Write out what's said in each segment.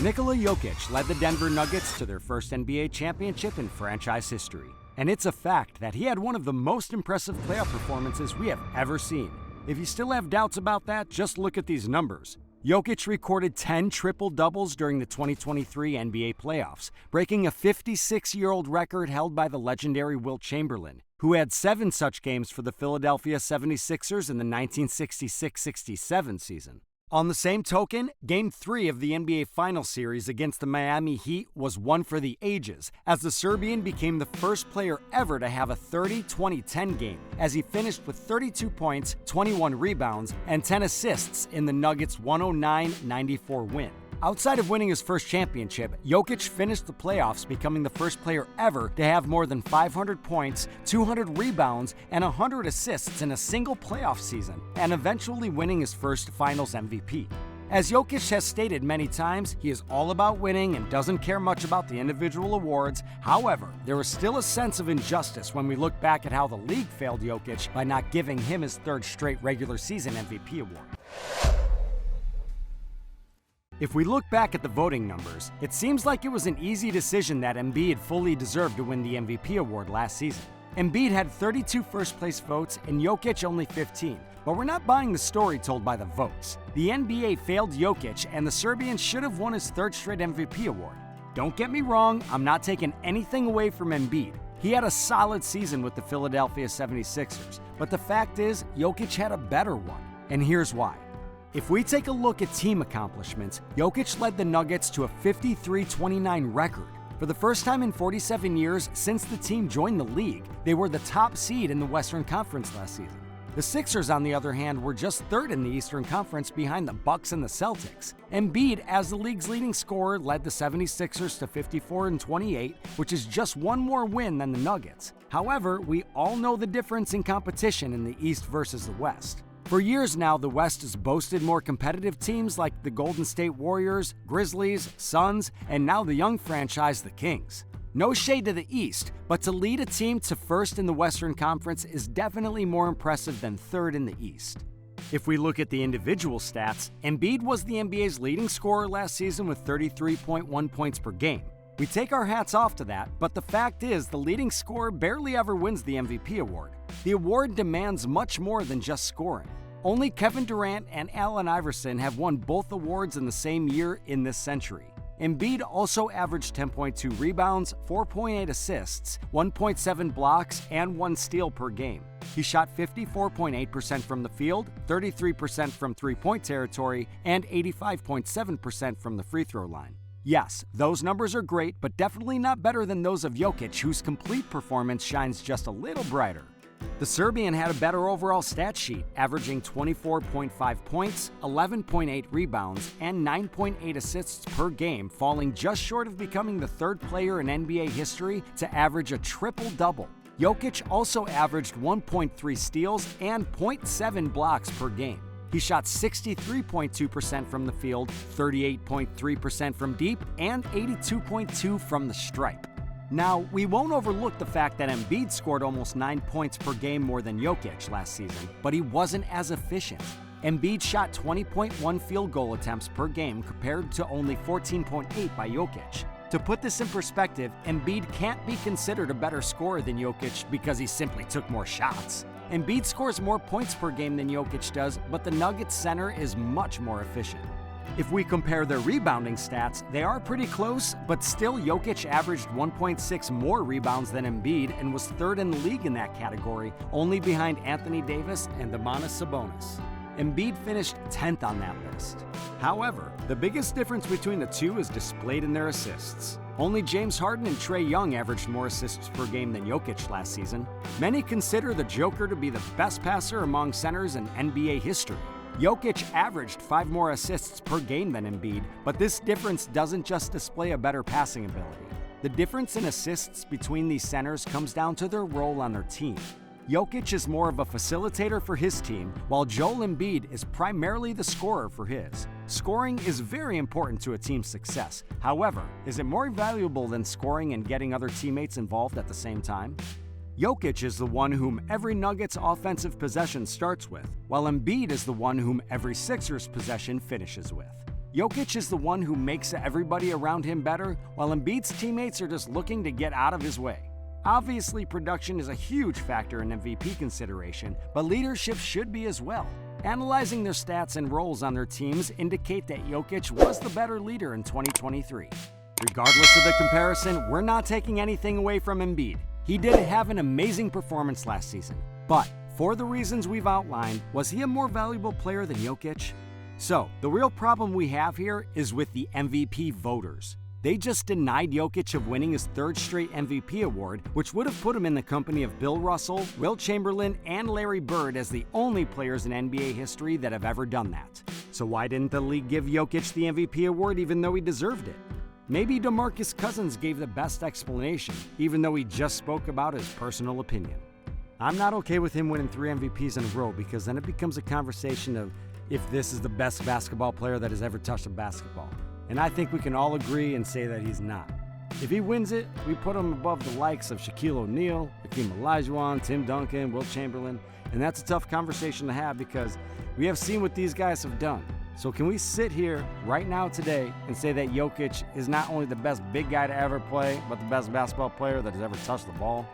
Nikola Jokic led the Denver Nuggets to their first NBA championship in franchise history. And it's a fact that he had one of the most impressive playoff performances we have ever seen. If you still have doubts about that, just look at these numbers. Jokic recorded 10 triple-doubles during the 2023 NBA playoffs, breaking a 56-year-old record held by the legendary Wilt Chamberlain, who had 7 such games for the Philadelphia 76ers in the 1966-67 season. On the same token, Game 3 of the NBA Finals series against the Miami Heat was one for the ages, as the Serbian became the first player ever to have a 30-20-10 game, as he finished with 32 points, 21 rebounds, and 10 assists in the Nuggets' 109-94 win. Outside of winning his first championship, Jokic finished the playoffs becoming the first player ever to have more than 500 points, 200 rebounds, and 100 assists in a single playoff season, and eventually winning his first Finals MVP. As Jokic has stated many times, he is all about winning and doesn't care much about the individual awards. However, there is still a sense of injustice when we look back at how the league failed Jokic by not giving him his third straight regular season MVP award. If we look back at the voting numbers, it seems like it was an easy decision that Embiid fully deserved to win the MVP award last season. Embiid had 32 first-place votes and Jokic only 15, but we're not buying the story told by the votes. The NBA failed Jokic, and the Serbian should have won his third straight MVP award. Don't get me wrong, I'm not taking anything away from Embiid. He had a solid season with the Philadelphia 76ers, but the fact is, Jokic had a better one, and here's why. If we take a look at team accomplishments, Jokic led the Nuggets to a 53-29 record. For the first time in 47 years since the team joined the league, they were the top seed in the Western Conference last season. The Sixers, on the other hand, were just third in the Eastern Conference behind the Bucks and the Celtics. Embiid, as the league's leading scorer, led the 76ers to 54-28, which is just one more win than the Nuggets. However, we all know the difference in competition in the East versus the West. For years now, the West has boasted more competitive teams like the Golden State Warriors, Grizzlies, Suns, and now the young franchise, the Kings. No shade to the East, but to lead a team to first in the Western Conference is definitely more impressive than third in the East. If we look at the individual stats, Embiid was the NBA's leading scorer last season with 33.1 points per game. We take our hats off to that, but the fact is the leading scorer barely ever wins the MVP award. The award demands much more than just scoring. Only Kevin Durant and Allen Iverson have won both awards in the same year in this century. Embiid also averaged 10.2 rebounds, 4.8 assists, 1.7 blocks, and 1 steal per game. He shot 54.8% from the field, 33% from three-point territory, and 85.7% from the free throw line. Yes, those numbers are great, but definitely not better than those of Jokic, whose complete performance shines just a little brighter. The Serbian had a better overall stat sheet, averaging 24.5 points, 11.8 rebounds, and 9.8 assists per game, falling just short of becoming the third player in NBA history to average a triple-double. Jokic also averaged 1.3 steals and 0.7 blocks per game. He shot 63.2% from the field, 38.3% from deep, and 82.2% from the stripe. Now, we won't overlook the fact that Embiid scored almost 9 points per game more than Jokic last season, but he wasn't as efficient. Embiid shot 20.1 field goal attempts per game compared to only 14.8 by Jokic. To put this in perspective, Embiid can't be considered a better scorer than Jokic because he simply took more shots. Embiid scores more points per game than Jokic does, but the Nuggets center is much more efficient. If we compare their rebounding stats, they are pretty close, but still Jokic averaged 1.6 more rebounds than Embiid and was third in the league in that category, only behind Anthony Davis and Domantas Sabonis. Embiid finished 10th on that list. However, the biggest difference between the two is displayed in their assists. Only James Harden and Trae Young averaged more assists per game than Jokic last season. Many consider the Joker to be the best passer among centers in NBA history. Jokic averaged 5 more assists per game than Embiid, but this difference doesn't just display a better passing ability. The difference in assists between these centers comes down to their role on their team. Jokic is more of a facilitator for his team, while Joel Embiid is primarily the scorer for his. Scoring is very important to a team's success. However, is it more valuable than scoring and getting other teammates involved at the same time? Jokic is the one whom every Nuggets offensive possession starts with, while Embiid is the one whom every Sixers possession finishes with. Jokic is the one who makes everybody around him better, while Embiid's teammates are just looking to get out of his way. Obviously, production is a huge factor in MVP consideration, but leadership should be as well. Analyzing their stats and roles on their teams indicate that Jokic was the better leader in 2023. Regardless of the comparison, we're not taking anything away from Embiid. He did have an amazing performance last season, but for the reasons we've outlined, was he a more valuable player than Jokic? So, the real problem we have here is with the MVP voters. They just denied Jokic of winning his third straight MVP award, which would have put him in the company of Bill Russell, Wilt Chamberlain, and Larry Bird as the only players in NBA history that have ever done that. So why didn't the league give Jokic the MVP award even though he deserved it? Maybe DeMarcus Cousins gave the best explanation, even though he just spoke about his personal opinion. I'm not okay with him winning 3 MVPs in a row because then it becomes a conversation of if this is the best basketball player that has ever touched a basketball. And I think we can all agree and say that he's not. If he wins it, we put him above the likes of Shaquille O'Neal, Hakeem Olajuwon, Tim Duncan, Wilt Chamberlain, and that's a tough conversation to have because we have seen what these guys have done. So can we sit here right now today and say that Jokic is not only the best big guy to ever play, but the best basketball player that has ever touched the ball?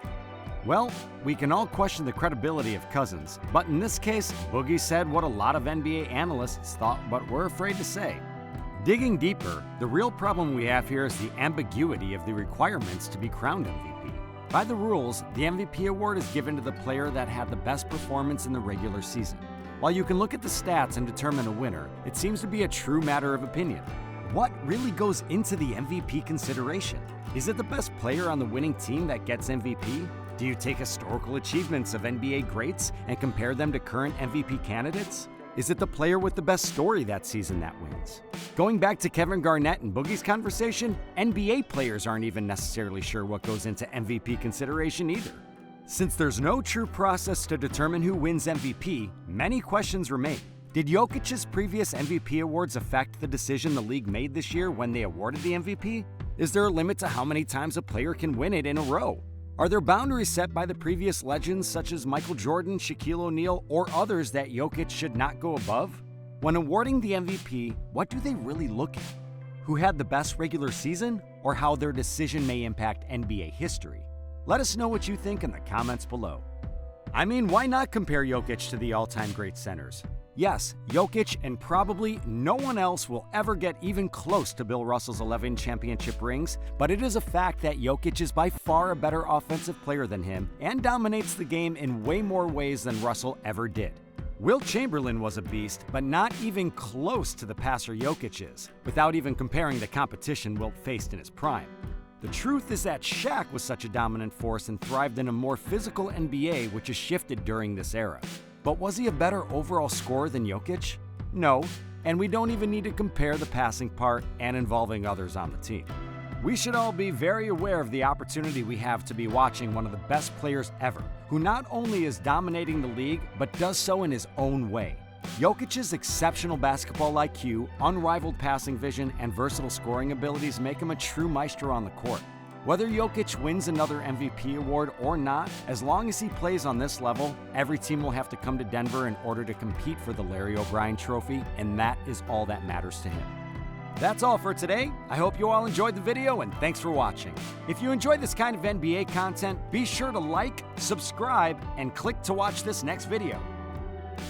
Well, we can all question the credibility of Cousins, but in this case, Boogie said what a lot of NBA analysts thought but were afraid to say. Digging deeper, the real problem we have here is the ambiguity of the requirements to be crowned MVP. By the rules, the MVP award is given to the player that had the best performance in the regular season. While you can look at the stats and determine a winner, it seems to be a true matter of opinion. What really goes into the MVP consideration? Is it the best player on the winning team that gets MVP? Do you take historical achievements of NBA greats and compare them to current MVP candidates? Is it the player with the best story that season that wins? Going back to Kevin Garnett and Boogie's conversation, NBA players aren't even necessarily sure what goes into MVP consideration either. Since there's no true process to determine who wins MVP, many questions remain. Did Jokic's previous MVP awards affect the decision the league made this year when they awarded the MVP? Is there a limit to how many times a player can win it in a row? Are there boundaries set by the previous legends such as Michael Jordan, Shaquille O'Neal, or others that Jokic should not go above? When awarding the MVP, what do they really look at? Who had the best regular season, or how their decision may impact NBA history? Let us know what you think in the comments below. I mean, why not compare Jokic to the all-time great centers? Yes, Jokic and probably no one else will ever get even close to Bill Russell's 11 championship rings, but it is a fact that Jokic is by far a better offensive player than him and dominates the game in way more ways than Russell ever did. Wilt Chamberlain was a beast, but not even close to the passer Jokic is, without even comparing the competition Wilt faced in his prime. The truth is that Shaq was such a dominant force and thrived in a more physical NBA, which has shifted during this era. But was he a better overall scorer than Jokic? No, and we don't even need to compare the passing part and involving others on the team. We should all be very aware of the opportunity we have to be watching one of the best players ever, who not only is dominating the league, but does so in his own way. Jokic's exceptional basketball IQ, unrivaled passing vision, and versatile scoring abilities make him a true maestro on the court. Whether Jokic wins another MVP award or not, as long as he plays on this level, every team will have to come to Denver in order to compete for the Larry O'Brien Trophy, and that is all that matters to him. That's all for today. I hope you all enjoyed the video, and thanks for watching. If you enjoyed this kind of NBA content, be sure to like, subscribe, and click to watch this next video.